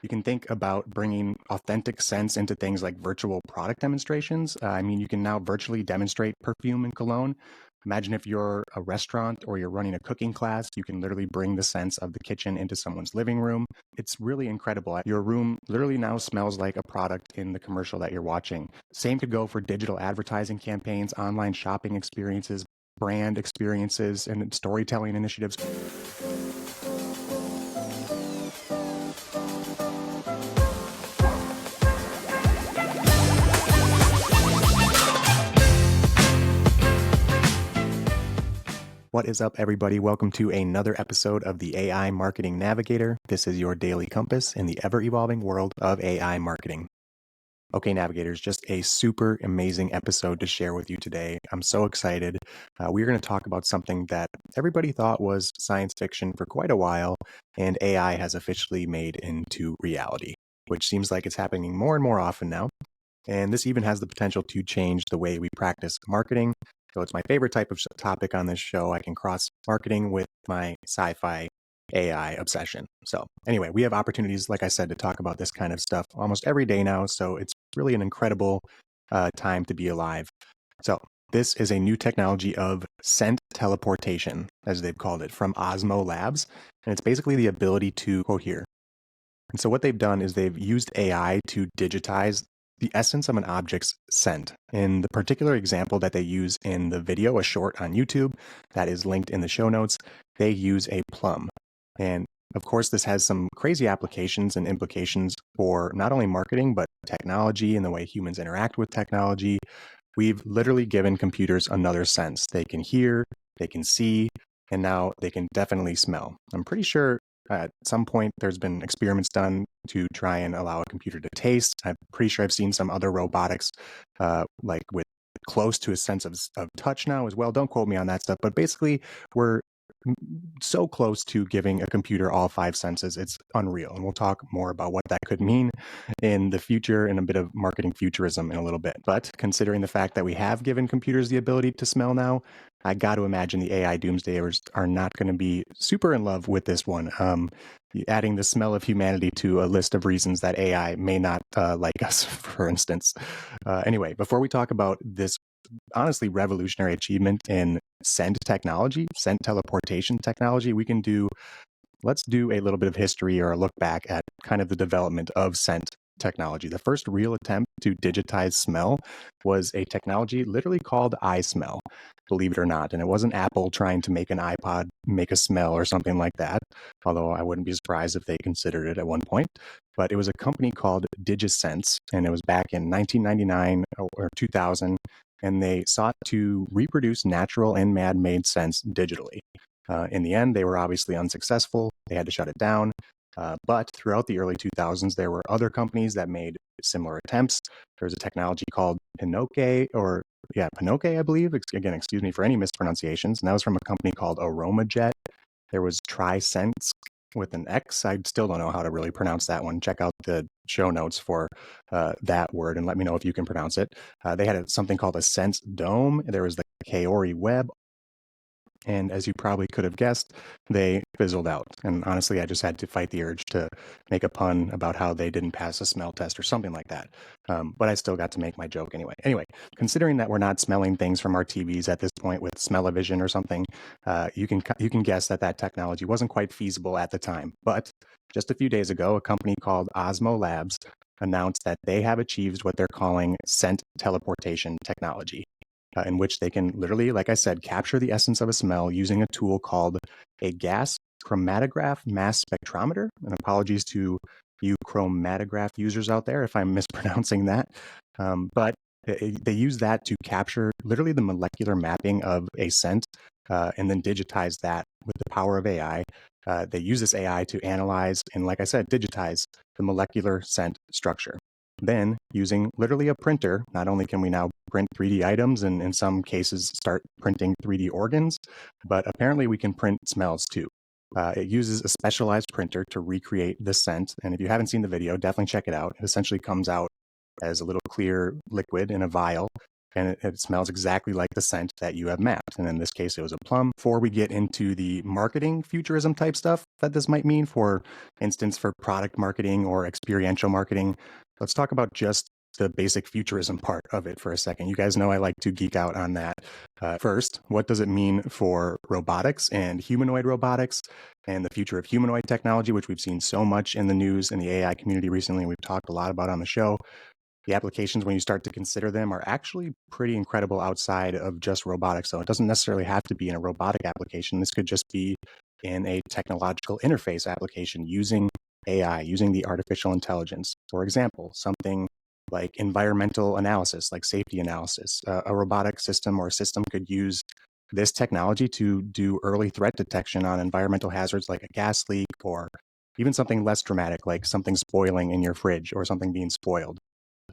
You can think about bringing authentic scents into things like virtual product demonstrations. You can now virtually demonstrate perfume and cologne. Imagine if you're a restaurant or you're running a cooking class, you can literally bring the scents of the kitchen into someone's living room. It's really incredible. Your room literally now smells like a product in the commercial that you're watching. Same could go for digital advertising campaigns, online shopping experiences, brand experiences, and storytelling initiatives. What is up, everybody? Welcome to another episode of the AI Marketing Navigator. This is your daily compass in the ever-evolving world of AI marketing. Okay, navigators, just a super amazing episode to share with you today. I'm so excited. We're going to talk about something that everybody thought was science fiction for quite a while, and AI has officially made into reality, which seems like it's happening more and more often now. And this even has the potential to change the way we practice marketing. So it's my favorite type of topic on this show. I can cross marketing with my sci-fi AI obsession. So anyway, we have opportunities, like I said, to talk about this kind of stuff almost every day now. So it's really an incredible time to be alive. So this is a new technology of scent teleportation, as they've called it, from Osmo Labs. And it's basically the ability to quote here. And so what they've done is they've used AI to digitize the essence of an object's scent. In the particular example that they use in the video, a short on YouTube that is linked in the show notes, they use a plum. And of course, this has some crazy applications and implications for not only marketing, but technology and the way humans interact with technology. We've literally given computers another sense. They can hear, they can see, and now they can definitely smell. I'm pretty sure at some point there's been experiments done to try and allow a computer to taste. I'm pretty sure I've seen some other robotics like with close to a sense of touch now as well. Don't quote me on that stuff, but basically we're so close to giving a computer all five senses. It's unreal. And we'll talk more about what that could mean in the future and a bit of marketing futurism in a little bit. But considering the fact that we have given computers the ability to smell now, I got to imagine the AI doomsdayers are not going to be super in love with this one. Adding the smell of humanity to a list of reasons that AI may not like us, for instance. Anyway, before we talk about this honestly revolutionary achievement in scent technology, scent teleportation technology, let's do a little bit of history or a look back at kind of the development of scent technology. The first real attempt to digitize smell was a technology literally called iSmell, believe it or not. And it wasn't Apple trying to make an iPod make a smell or something like that, although I wouldn't be surprised if they considered it at one point. But it was a company called DigiSense, and it was back in 1999 or 2000, and they sought to reproduce natural and man-made scents digitally. In the end, they were obviously unsuccessful. They had to shut it down. But throughout the early 2000s, there were other companies that made similar attempts. There was a technology called Pinoke, I believe. Again, excuse me for any mispronunciations. And that was from a company called AromaJet. There was TriSense with an X. I still don't know how to really pronounce that one. Check out the show notes for that word and let me know if you can pronounce it. They had something called a Sense Dome. There was the Kaori Web. And as you probably could have guessed, they fizzled out. And honestly, I just had to fight the urge to make a pun about how they didn't pass a smell test or something like that. But I still got to make my joke anyway. Anyway, considering that we're not smelling things from our TVs at this point with smell-o-vision or something, you can guess that technology wasn't quite feasible at the time. But just a few days ago, a company called Osmo Labs announced that they have achieved what they're calling scent teleportation technology. In which they can literally, like I said, capture the essence of a smell using a tool called a gas chromatograph mass spectrometer. And apologies to you chromatograph users out there if I'm mispronouncing that. But they use that to capture literally the molecular mapping of a scent and then digitize that with the power of AI. They use this AI to analyze and, like I said, digitize the molecular scent structure. Then, using literally a printer, not only can we now print 3D items and in some cases start printing 3D organs, but apparently we can print smells too. It uses a specialized printer to recreate the scent. And if you haven't seen the video, definitely check it out. It essentially comes out as a little clear liquid in a vial, and it smells exactly like the scent that you have mapped. And in this case, it was a plum. Before we get into the marketing futurism type stuff, that this might mean, for instance, for product marketing or experiential marketing. Let's talk about just the basic futurism part of it for a second. You guys know I like to geek out on that. First, what does it mean for robotics and humanoid robotics and the future of humanoid technology, which we've seen so much in the news and the AI community recently, and we've talked a lot about on the show? The applications, when you start to consider them, are actually pretty incredible outside of just robotics. So it doesn't necessarily have to be in a robotic application. This could just be in a technological interface application using AI, using the artificial intelligence. For example, something like environmental analysis, like safety analysis. A robotic system or system could use this technology to do early threat detection on environmental hazards like a gas leak, or even something less dramatic, like something spoiling in your fridge or something being spoiled.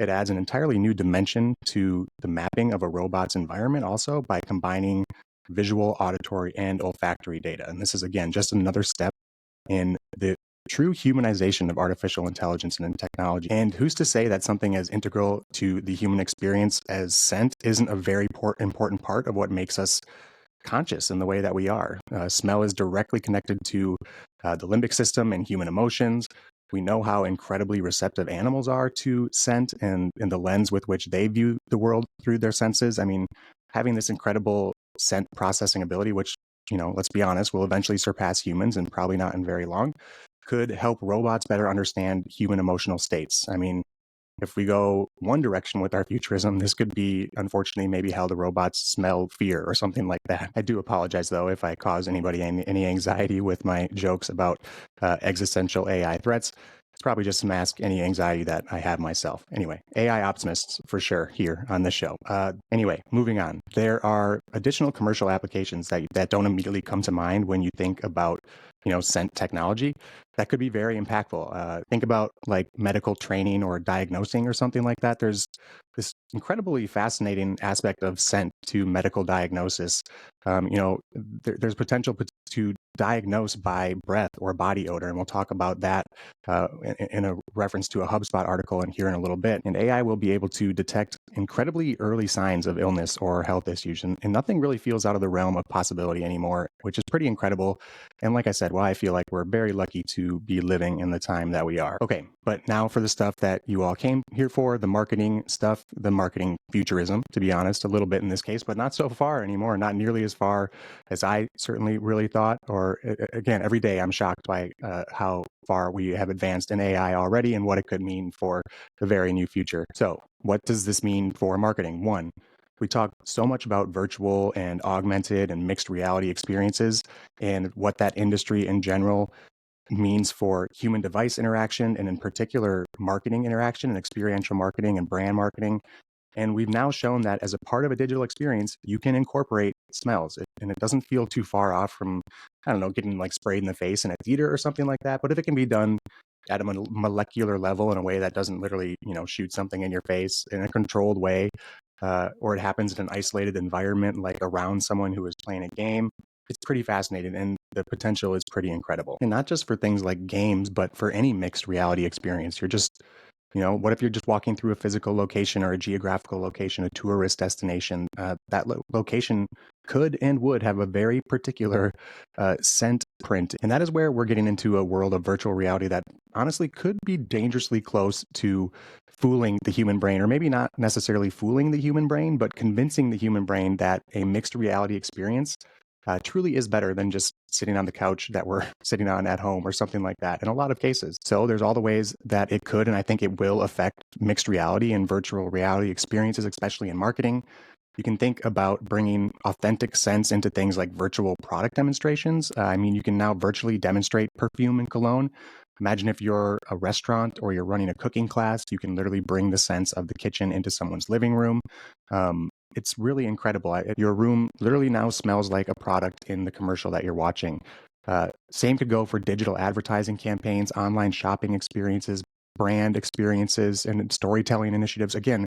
It adds an entirely new dimension to the mapping of a robot's environment also by combining visual, auditory, and olfactory data. And this is, again, just another step in the true humanization of artificial intelligence and technology. And who's to say that something as integral to the human experience as scent isn't a very important part of what makes us conscious in the way that we are? Smell is directly connected to the limbic system and human emotions. We know how incredibly receptive animals are to scent and the lens with which they view the world through their senses. I mean, having this incredible scent processing ability, which, let's be honest, will eventually surpass humans and probably not in very long, could help robots better understand human emotional states. I mean, if we go one direction with our futurism, this could be, unfortunately, maybe how the robots smell fear or something like that. I do apologize, though, if I cause anybody any anxiety with my jokes about existential AI threats. It's probably just to mask any anxiety that I have myself. Anyway, AI optimists for sure here on this show. Anyway, moving on. There are additional commercial applications that don't immediately come to mind when you think about, scent technology that could be very impactful. Think about like medical training or diagnosing or something like that. There's this incredibly fascinating aspect of scent to medical diagnosis. There's potential to diagnose by breath or body odor, and we'll talk about that in a reference to a HubSpot article in here in a little bit. And AI will be able to detect incredibly early signs of illness or health issues, and nothing really feels out of the realm of possibility anymore, which is pretty incredible. And like I said, I feel like we're very lucky to be living in the time that we are. Okay, but now for the stuff that you all came here for, the marketing stuff, the marketing futurism, to be honest, a little bit in this case, but not so far anymore, not nearly as far as I certainly really thought. Or again, every day I'm shocked by how far we have advanced in AI already and what it could mean for the very new future. So what does this mean for marketing? One, we talk so much about virtual and augmented and mixed reality experiences and what that industry in general means for human device interaction, and in particular, marketing interaction and experiential marketing and brand marketing. And we've now shown that as a part of a digital experience, you can incorporate smells, and it doesn't feel too far off from, I don't know, getting like sprayed in the face in a theater or something like that. But if it can be done at a molecular level in a way that doesn't literally, shoot something in your face in a controlled way, or it happens in an isolated environment, like around someone who is playing a game, it's pretty fascinating, and the potential is pretty incredible. And not just for things like games, but for any mixed reality experience. You're just, what if you're just walking through a physical location or a geographical location, a tourist destination? That location could and would have a very particular scent print. And that is where we're getting into a world of virtual reality that honestly could be dangerously close to fooling the human brain, or maybe not necessarily fooling the human brain, but convincing the human brain that a mixed reality experience truly is better than just sitting on the couch that we're sitting on at home or something like that in a lot of cases. So there's all the ways that it could, and I think it will affect mixed reality and virtual reality experiences, especially in marketing. You can think about bringing authentic sense into things like virtual product demonstrations. You can now virtually demonstrate perfume and cologne. Imagine if you're a restaurant or you're running a cooking class, you can literally bring the sense of the kitchen into someone's living room. It's really incredible. Your room literally now smells like a product in the commercial that you're watching. Same could go for digital advertising campaigns, online shopping experiences, brand experiences, and storytelling initiatives. Again,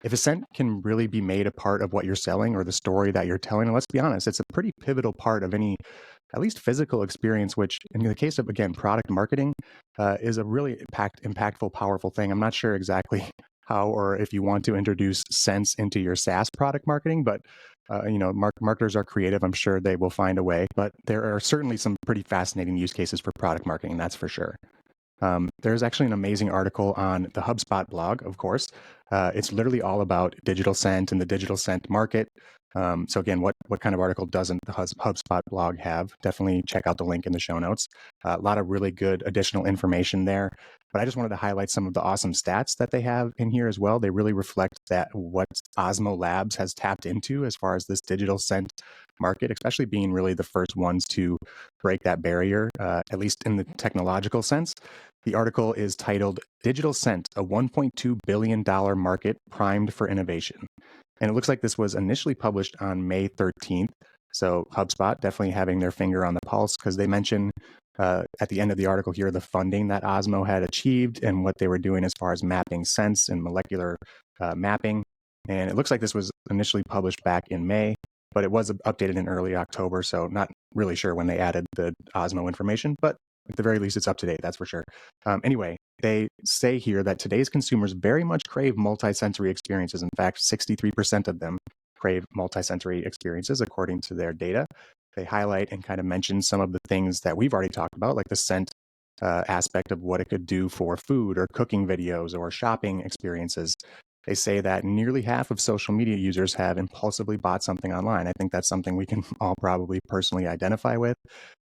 if a scent can really be made a part of what you're selling or the story that you're telling, and let's be honest, it's a pretty pivotal part of any, at least physical experience, which in the case of, again, product marketing, is a really impactful, powerful thing. I'm not sure exactly how, or if you want to introduce sense into your SaaS product marketing, but Marketers are creative. I'm sure they will find a way, but there are certainly some pretty fascinating use cases for product marketing, that's for sure. There's actually an amazing article on the HubSpot blog, of course. It's literally all about digital scent and the digital scent market. So again, what kind of article doesn't the HubSpot blog have? Definitely check out the link in the show notes. A lot of really good additional information there. But I just wanted to highlight some of the awesome stats that they have in here as well. They really reflect that what Osmo Labs has tapped into as far as this digital scent market, especially being really the first ones to break that barrier, at least in the technological sense. The article is titled Digital Scent, a $1.2 billion market primed for innovation. And it looks like this was initially published on May 13th. So HubSpot definitely having their finger on the pulse, because they mention at the end of the article here the funding that Osmo had achieved and what they were doing as far as mapping scents and molecular mapping. And it looks like this was initially published back in May, but it was updated in early October. So not really sure when they added the Osmo information, but at the very least, it's up to date, that's for sure. Anyway, they say here that today's consumers very much crave multisensory experiences. In fact, 63% of them crave multisensory experiences, according to their data. They highlight and kind of mention some of the things that we've already talked about, like the scent aspect of what it could do for food or cooking videos or shopping experiences. They say that nearly half of social media users have impulsively bought something online. I think that's something we can all probably personally identify with.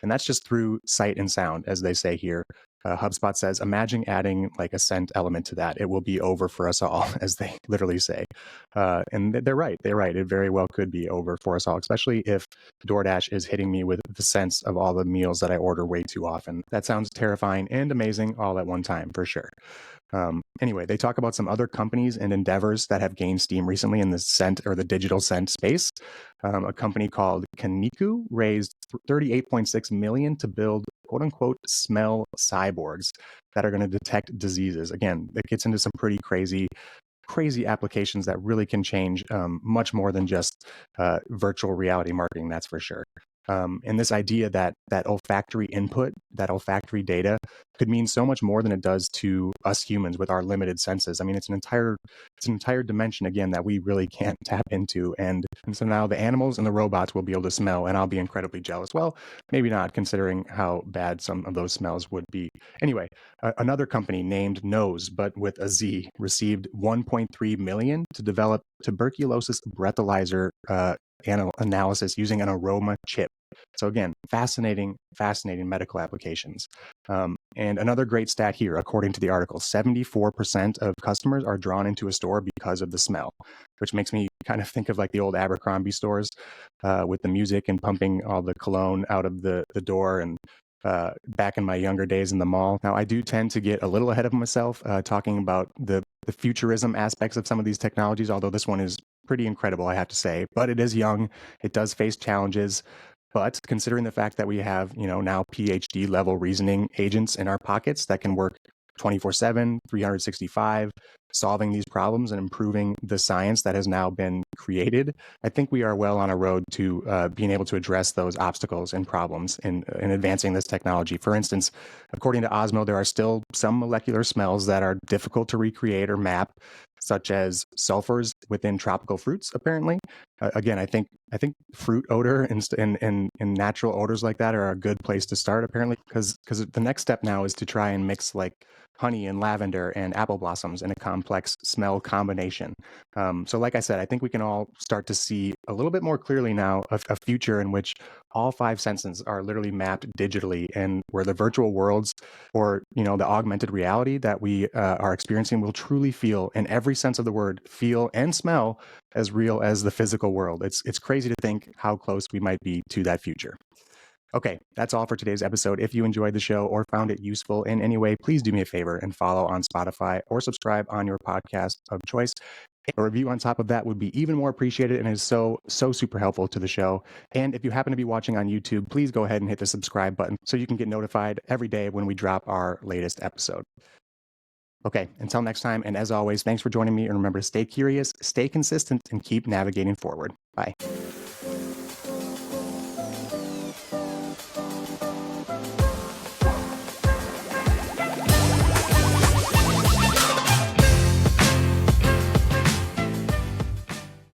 And that's just through sight and sound, as they say here. HubSpot says, imagine adding like a scent element to that. It will be over for us all, as they literally say. And they're right. They're right. It very well could be over for us all, especially if DoorDash is hitting me with the sense of all the meals that I order way too often. That sounds terrifying and amazing all at one time, for sure. Anyway, they talk about some other companies and endeavors that have gained steam recently in the scent or the digital scent space. A company called Kaniku raised $38.6 million to build quote unquote smell cyborgs that are going to detect diseases. Again, it gets into some pretty crazy applications that really can change much more than just virtual reality marketing, that's for sure. And this idea that olfactory input, that olfactory data could mean so much more than it does to us humans with our limited senses. I mean, it's an entire dimension, again, that we really can't tap into. And so now the animals and the robots will be able to smell, and I'll be incredibly jealous. Well, maybe not, considering how bad some of those smells would be. Anyway, another company named Nose, but with a Z, received $1.3 million to develop tuberculosis breathalyzer analysis using an aroma chip. So again, fascinating medical applications. And another great stat here, according to the article, 74% of customers are drawn into a store because of the smell, which makes me kind of think of like the old Abercrombie stores with the music and pumping all the cologne out of the door, and back in my younger days in the mall. Now, I do tend to get a little ahead of myself talking about the futurism aspects of some of these technologies, although this one is pretty incredible, I have to say. But it is young. It does face challenges. But considering the fact that we have, now PhD level reasoning agents in our pockets that can work 24/7, 365, solving these problems and improving the science that has now been created, I think we are well on a road to being able to address those obstacles and problems in advancing this technology. For instance, according to Osmo, there are still some molecular smells that are difficult to recreate or map, such as sulfurs within tropical fruits, apparently. Again, I think fruit odor and natural odors like that are a good place to start, apparently, because the next step now is to try and mix like honey and lavender and apple blossoms in a complex smell combination. So like I said, I think we can all start to see a little bit more clearly now a future in which all five senses are literally mapped digitally, and where the virtual worlds or the augmented reality that we are experiencing will truly feel, in every sense of the word, feel and smell as real as the physical world. It's crazy to think how close we might be to that future. Okay, that's all for today's episode. If you enjoyed the show or found it useful in any way, please do me a favor and follow on Spotify or subscribe on your podcast of choice. A review on top of that would be even more appreciated and is so super helpful to the show. And if you happen to be watching on YouTube, please go ahead and hit the subscribe button so you can get notified every day when we drop our latest episode. Okay, until next time, and as always, thanks for joining me, and remember to stay curious, stay consistent, and keep navigating forward. Bye.